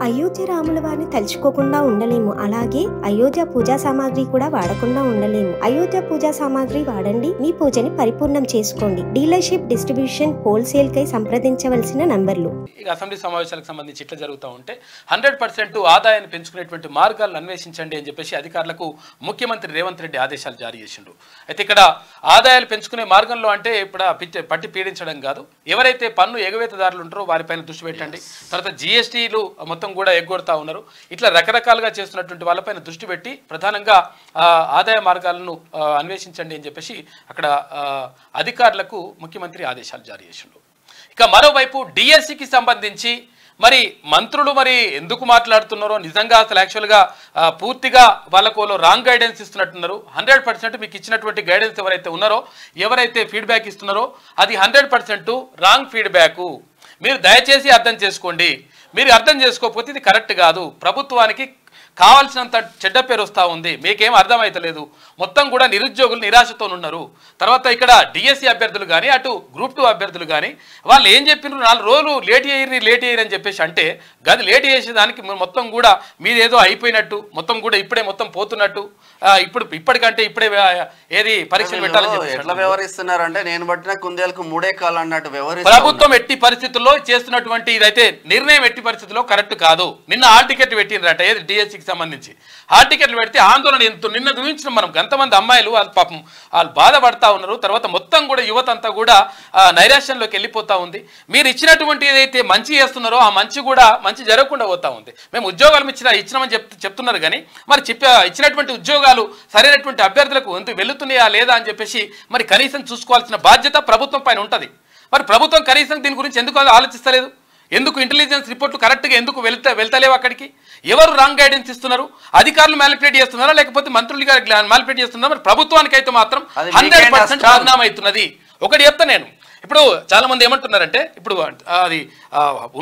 అయోధ్య రాముల వారిని తలుచుకోకుండా ఉండలేము. అలాగే అయోధ్య పూజా సామాగ్రి కూడా వాడకుండా ఉండలేము. అయోధ్య పూజా సామాగ్రి వాడండి, మీ పూజని పరిపూర్ణం చేసుకోండి. డీలర్షిప్, డిస్ట్రిబ్యూషన్, హోల్సేల్ కై సంప్రదించవలసిన నంబర్లు. అసెంబ్లీ సమావేశాలకు సంబంధించి ఇట్లా జరుగుతూ ఉంటే 100% ఆదాయాన్ని పెంచుకునేటువంటి మార్గాలను అన్వేషించండి అని చెప్పేసి అధికారులకు ముఖ్యమంత్రి రేవంత్ రెడ్డి ఆదేశాలు జారీ చేసిండు. అయితే ఇక్కడ ఆదాయాలు పెంచుకునే మార్గంలో అంటే ఇప్పుడు పట్టి పీడించడం కాదు, ఎవరైతే పన్ను ఎగవేతదారులు ఉంటారో వారిపైన దృష్టి పెట్టండి. తర్వాత జిఎస్టీలు మొత్తం కూడా ఎగ్గొడతా ఉన్నారు. ఇట్లా రకరకాలుగా చేస్తున్నటువంటి వాళ్ళపైన దృష్టి పెట్టి ప్రధానంగా ఆదాయ మార్గాలను అన్వేషించండి అని చెప్పేసి అక్కడ అధికారులకు ముఖ్యమంత్రి ఆదేశాలు జారీ చేసిండు. ఇక మరోవైపు డిఎస్సికి సంబంధించి మరి మంత్రులు మరి ఎందుకు మాట్లాడుతున్నారో నిజంగా అసలు యాక్చువల్గా పూర్తిగా వాళ్ళకు రాంగ్ గైడెన్స్ ఇస్తున్నట్టున్నారు. 100% మీకు ఇచ్చినటువంటి గైడెన్స్ ఎవరైతే ఉన్నారో, ఎవరైతే ఫీడ్బ్యాక్ ఇస్తున్నారో అది 100% రాంగ్ ఫీడ్బ్యాక్. మీరు దయచేసి అర్థం చేసుకోండి. మీరు అర్థం చేసుకోకపోతే ఇది కరెక్ట్ కాదు. ప్రభుత్వానికి కావాల్సినంత చెడ్డ పేరు వస్తూ ఉంది. మీకేం అర్థమవుతలేదు. మొత్తం కూడా నిరుద్యోగులు నిరాశతో ఉన్నారు. తర్వాత ఇక్కడ డిఎస్సి అభ్యర్థులు కానీ అటు గ్రూప్ 2 అభ్యర్థులు కానీ వాళ్ళు ఏం చెప్పినారు, 4 రోజులు లేట్ అయ్యి అని చెప్పేసి అంటే గది లేట్ చేసేదానికి మొత్తం కూడా మీదేదో అయిపోయినట్టు, మొత్తం కూడా ఇప్పుడే మొత్తం పోతున్నట్టు, ఇప్పటికంటే ఇప్పుడే ఏది పరీక్షలు పెట్టాలని చెప్పి వ్యవహరిస్తున్నారు. అంటే నేను పట్టిన కుందేలకు 3 కాళ్ళు అన్నట్టు ప్రభుత్వం ఎట్టి పరిస్థితుల్లో చేస్తున్నటువంటి ఇదైతే నిర్ణయం ఎట్టి పరిస్థితుల్లో కరెక్ట్ కాదు. నిన్న హాల్ టికెట్ పెట్టిండ్రట ఏది డిఎస్సికి సంబంధించి. హాల్ టికెట్లు పెడితే ఆందోళన నిన్న చూపించిన మనం ఎంతమంది అమ్మాయిలు వాళ్ళు పాపం వాళ్ళు బాధపడతా ఉన్నారు. తర్వాత మొత్తం కూడా యువత అంతా కూడా నైరాశ్యంలోకి వెళ్ళిపోతా ఉంది. మీరు ఇచ్చినటువంటి ఏదైతే మంచి చేస్తున్నారో ఆ మంచి జరగకుండా పోతా ఉంది. మేము ఉద్యోగాలు ఇచ్చినామని చెప్తున్నారు కానీ మరి ఇచ్చినటువంటి ఉద్యోగాలు సరైనటువంటి అభ్యర్థులకు వెళ్తున్నాయా లేదా అని చెప్పేసి మరి కనీసం చూసుకోవాల్సిన బాధ్యత ప్రభుత్వం పైన ఉంటుంది. మరి ప్రభుత్వం కనీసం దీని గురించి ఎందుకు ఆలోచిస్తలేదు? ఎందుకు ఇంటెలిజెన్స్ రిపోర్ట్లు కరెక్ట్గా ఎందుకు వెళ్తలేవు? అక్కడికి ఎవరు రాంగ్ గైడెన్స్ ఇస్తున్నారు? అధికారులు మ్యానిపులేట్ చేస్తున్నారా లేకపోతే మంత్రులు మ్యానిపులేట్ చేస్తున్నారా? మరి ప్రభుత్వానికి అయితే మాత్రం 100% పరిణామం అవుతున్నది. ఒకటి చెప్తా నేను, ఇప్పుడు చాలా మంది ఏమంటున్నారంటే ఇప్పుడు అది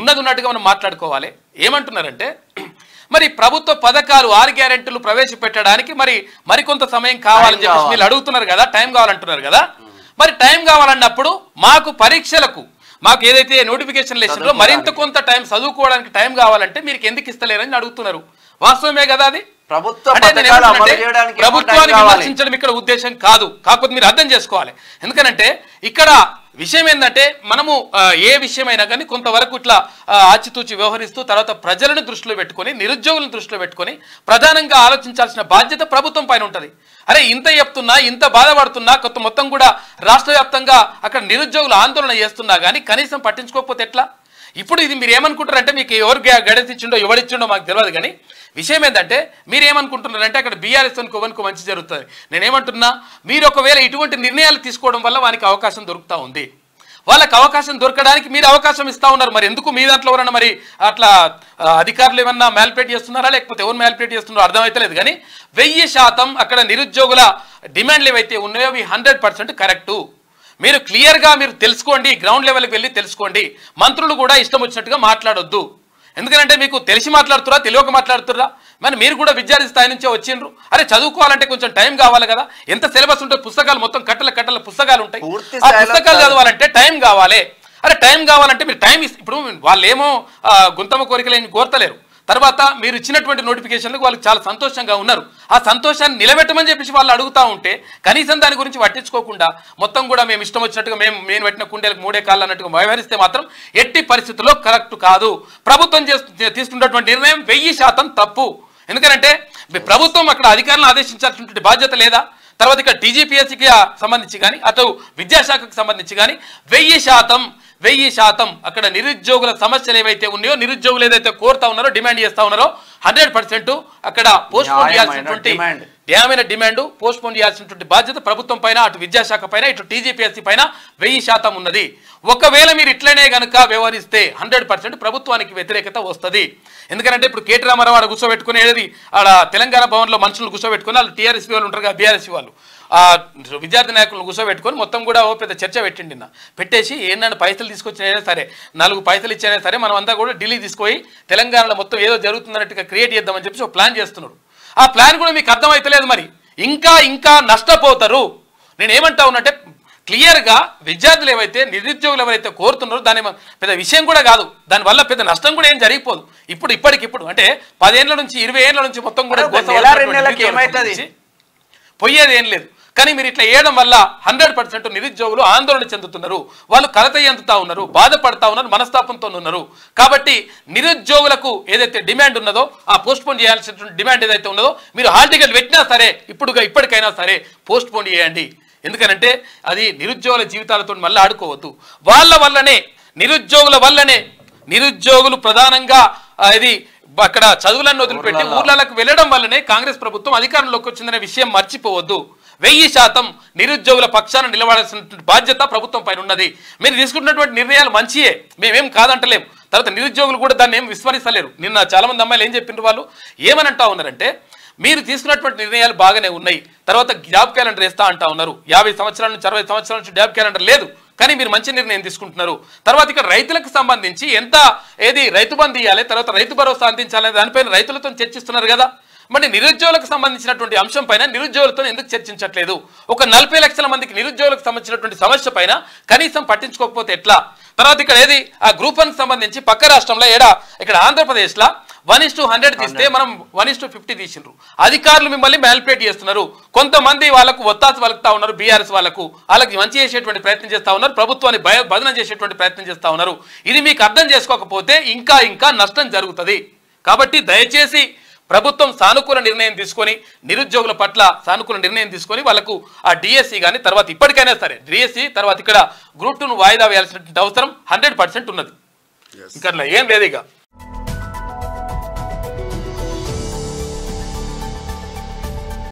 ఉన్నట్టుగా మనం మాట్లాడుకోవాలి. ఏమంటున్నారంటే మరి ప్రభుత్వ పథకాలు 6 గ్యారెంటీలు ప్రవేశపెట్టడానికి మరికొంత సమయం కావాలని చెప్పేసి వీళ్ళు అడుగుతున్నారు కదా, టైం కావాలంటున్నారు కదా. మరి టైం కావాలన్నప్పుడు మాకు ఏదైతే నోటిఫికేషన్ ఇచ్చిందో మరింత కొంత టైం చదువుకోవడానికి టైం కావాలంటే మీరు ఎందుకు ఇస్తలేరని అడుగుతున్నారు. వాస్తవమే కదా అది. ప్రభుత్వాన్ని విమర్శించడం ఇక్కడ ఉద్దేశం కాదు. కాకపోతే మీరు అర్థం చేసుకోవాలి. ఎందుకనంటే ఇక్కడ విషయం ఏంటంటే మనము ఏ విషయమైనా కానీ కొంతవరకు ఇట్లా ఆచితూచి వ్యవహరిస్తూ తర్వాత ప్రజలను దృష్టిలో పెట్టుకొని నిరుద్యోగులను దృష్టిలో పెట్టుకొని ప్రధానంగా ఆలోచించాల్సిన బాధ్యత ప్రభుత్వం పైన ఉంటుంది. అరే ఇంత చెప్తున్నా, ఇంత బాధపడుతున్నా, మొత్తం కూడా రాష్ట్ర వ్యాప్తంగా అక్కడ నిరుద్యోగులు ఆందోళన చేస్తున్నా కానీ కనీసం పట్టించుకోకపోతే ఎట్లా? ఇప్పుడు ఇది మీరు ఏమనుకుంటారంటే మీకు ఎవరు గైడెన్స్ ఇచ్చిండో ఎవరిచ్చిండో మాకు తెలియదు కానీ విషయం ఏంటంటే మీరు ఏమనుకుంటున్నారంటే అక్కడ బీఆర్ఎస్ కొవన్కు మంచి జరుగుతుంది. నేనేమంటున్నా, మీరు ఒకవేళ ఇటువంటి నిర్ణయాలు తీసుకోవడం వల్ల వానికి అవకాశం దొరుకుతూ ఉంది. వాళ్ళకి అవకాశం దొరకడానికి మీరు అవకాశం ఇస్తూ ఉన్నారు. మరి ఎందుకు మీ దాంట్లో ఎవరన్నా మరి అట్లా అధికారులు ఏమన్నా మ్యానిపులేట్ చేస్తున్నారా లేకపోతే ఎవరు మ్యానిపులేట్ చేస్తున్నారో అర్థమైతలేదు కానీ 1000% అక్కడ నిరుద్యోగుల డిమాండ్లు ఏవైతే ఉన్నాయో అవి 100% కరెక్టు. మీరు క్లియర్గా మీరు తెలుసుకోండి, గ్రౌండ్ లెవెల్కి వెళ్ళి తెలుసుకోండి. మంత్రులు కూడా ఇష్టం వచ్చినట్టుగా మాట్లాడొద్దు. ఎందుకంటే మీకు తెలిసి మాట్లాడుతురా తెలియక మాట్లాడుతురా? మరి మీరు కూడా విద్యార్థి స్థాయి నుంచే వచ్చిండ్రు. అరే చదువుకోవాలంటే కొంచెం టైం కావాలి కదా. ఎంత సిలబస్ ఉంటే పుస్తకాలు మొత్తం కట్టల పుస్తకాలు ఉంటాయి. ఆ పుస్తకాలు చదవాలంటే టైం కావాలి. అరే టైం కావాలంటే మీరు టైం ఇప్పుడు వాళ్ళు ఏమో గుంతమ కోరికలు ఏమి కోరతలేరు. తర్వాత మీరు ఇచ్చినటువంటి నోటిఫికేషన్లకు వాళ్ళు చాలా సంతోషంగా ఉన్నారు. ఆ సంతోషాన్ని నిలబెట్టమని చెప్పేసి వాళ్ళు అడుగుతూ ఉంటే కనీసం దాని గురించి పట్టించుకోకుండా మొత్తం కూడా మేము ఇష్టం వచ్చినట్టుగా నేను పెట్టిన కుండేలకు 3 కాళ్ళు అన్నట్టుగా వ్యవహరిస్తే మాత్రం ఎట్టి పరిస్థితుల్లో కరెక్ట్ కాదు. ప్రభుత్వం తీసుకున్నటువంటి నిర్ణయం 1000% తప్పు. ఎందుకంటే ప్రభుత్వం అక్కడ అధికారులను ఆదేశించాల్సినటువంటి బాధ్యత లేదా? తర్వాత ఇక్కడ టీజీపీఎస్సీకి సంబంధించి కానీ అటు విద్యాశాఖకు సంబంధించి కానీ 1000% అక్కడ నిరుద్యోగుల సమస్యలు ఏవైతే ఉన్నాయో నిరుద్యోగులు ఏదైతే కోరుతా ఉన్నారో డిమాండ్ చేస్తా ఉన్నారో 100% అక్కడ పోస్ట్ పోన్ చేయాల్సినటువంటి న్యాయమైన డిమాండ్ పోస్ట్ పోన్ చేయాల్సినటువంటి బాధ్యత ప్రభుత్వం పైన, అటు విద్యాశాఖ పైన, ఇటు టీజీపీఎస్సీ పైన 1000% ఉన్నది. ఒకవేళ మీరు ఇట్లనే కనుక వ్యవహరిస్తే 100% ప్రభుత్వానికి వ్యతిరేకత వస్తుంది. ఎందుకంటే ఇప్పుడు కేటీ రామారావు ఆడ కూర్చోబెట్టుకుని ఏది ఆడ తెలంగాణ భవన్లో మనుషులను కూర్చోబెట్టుకుని వాళ్ళు టీఆర్ఎస్పీ వాళ్ళు ఉంటారు కదా, బీఆర్ఎస్పీ వాళ్ళు విద్యార్థి నాయకులను కూర్చోబెట్టుకొని మొత్తం కూడా ఓ పెద్ద చర్చ పెట్టిండి. పెట్టేసి ఏంటంటే పైసలు తీసుకొచ్చినా సరే 4 పైసలు ఇచ్చినా సరే మనం అంతా కూడా ఢిల్లీ తీసుకుపోయి తెలంగాణలో మొత్తం ఏదో జరుగుతుందన్నట్టుగా క్రియేట్ చేద్దామని చెప్పి ఒక ప్లాన్ చేస్తున్నారు. ఆ ప్లాన్ కూడా మీకు అర్థమైతలేదు. మరి ఇంకా నష్టపోతారు. నేను ఏమంటా ఉన్నట్టే క్లియర్గా విద్యార్థులు ఏవైతే నిరుద్యోగులు ఎవరైతే కోరుతున్నారో దాని పెద్ద విషయం కూడా కాదు, దానివల్ల పెద్ద నష్టం కూడా ఏం జరిగిపోదు. ఇప్పటికిప్పుడు అంటే 10 ఏళ్ల నుంచి 20 ఏళ్ల నుంచి మొత్తం కూడా పోయేది ఏం లేదు. కానీ మీరు ఇట్లా వేయడం వల్ల 100% నిరుద్యోగులు ఆందోళన చెందుతున్నారు, వాళ్ళు కలత చెందుతా ఉన్నారు, బాధపడతా ఉన్నారు, మనస్తాపంతో ఉన్నారు. కాబట్టి నిరుద్యోగులకు ఏదైతే డిమాండ్ ఉన్నదో ఆ పోస్ట్ పోన్ చేయాల్సినటువంటి డిమాండ్ ఏదైతే ఉన్నదో మీరు హాల్ టికెట్ పెట్టినా సరే ఇప్పటికైనా సరే పోస్ట్ పోన్ చేయండి. ఎందుకనంటే అది నిరుద్యోగుల జీవితాలతో మళ్ళీ ఆడుకోవద్దు. వాళ్ళ వల్లనే నిరుద్యోగుల వల్లనే నిరుద్యోగులు ప్రధానంగా ఇది అక్కడ చదువులను వదిలిపెట్టి ఊర్లకు వెళ్ళడం వల్లనే కాంగ్రెస్ ప్రభుత్వం అధికారంలోకి వచ్చిందనే విషయం మర్చిపోవద్దు. 1000% నిరుద్యోగుల పక్షాన నిలబడాల్సిన బాధ్యత ప్రభుత్వం పైన ఉన్నది. మీరు తీసుకుంటున్నటువంటి నిర్ణయాలు మంచియే, మేమేం కాదంటలేం. తర్వాత నిరుద్యోగులు కూడా దాన్ని ఏం విస్మరిస్తలేరు. నిన్న చాలా మంది అమ్మాయిలు ఏం చెప్పిండ్రు, వాళ్ళు ఏమనంటా ఉన్నారంటే మీరు తీసుకున్నటువంటి నిర్ణయాలు బాగానే ఉన్నాయి, తర్వాత జాబ్ క్యాలెండర్ వేస్తా అంటా ఉన్నారు. 50 సంవత్సరాల నుంచి 60 సంవత్సరాల నుంచి జాబ్ క్యాలెండర్ లేదు, కానీ మీరు మంచి నిర్ణయం తీసుకుంటున్నారు. తర్వాత ఇక్కడ రైతులకు సంబంధించి రైతు బంధు ఇవ్వాలి, తర్వాత రైతు భరోసా అందించాలని దానిపైన రైతులతో చర్చిస్తున్నారు కదా. మరి నిరుద్యోగులకు సంబంధించినటువంటి అంశం పైన నిరుద్యోగులతో ఎందుకు చర్చించట్లేదు? ఒక 40 లక్షల మందికి నిరుద్యోగులకు సంబంధించినటువంటి సమస్య పైన కనీసం పట్టించుకోకపోతే ఎట్లా? తర్వాత ఇక్కడ ఆ గ్రూప్ 1 సంబంధించి పక్క రాష్ట్రంలో ఇక్కడ ఆంధ్రప్రదేశ్లో 1:100 తీస్తే మనం 1:50 తీసిండ్రు. అధికారులు మిమ్మల్ని మ్యానిపులేట్ చేస్తున్నారు. కొంతమంది వాళ్ళకు ఒత్తాసు పలుకుతా ఉన్నారు, బీఆర్ఎస్ వాళ్ళకి మంచి చేసేటువంటి ప్రయత్నం చేస్తా ఉన్నారు, ప్రభుత్వాన్ని భజన చేసేటువంటి ప్రయత్నం చేస్తా ఉన్నారు. ఇది మీకు అర్థం చేసుకోకపోతే ఇంకా నష్టం జరుగుతుంది. కాబట్టి దయచేసి ప్రభుత్వం సానుకూల నిర్ణయం తీసుకొని నిరుద్యోగుల పట్ల సానుకూల నిర్ణయం తీసుకొని వాళ్ళకు ఆ డిఎస్సి కానీ తర్వాత ఇప్పటికైనా సరే డిఎస్సి తర్వాత ఇక్కడ గ్రూప్ 2ను వాయిదా వేయాల్సినటువంటి అవసరం 100% ఉన్నది. ఇంకా ఏం లేదు ఇక.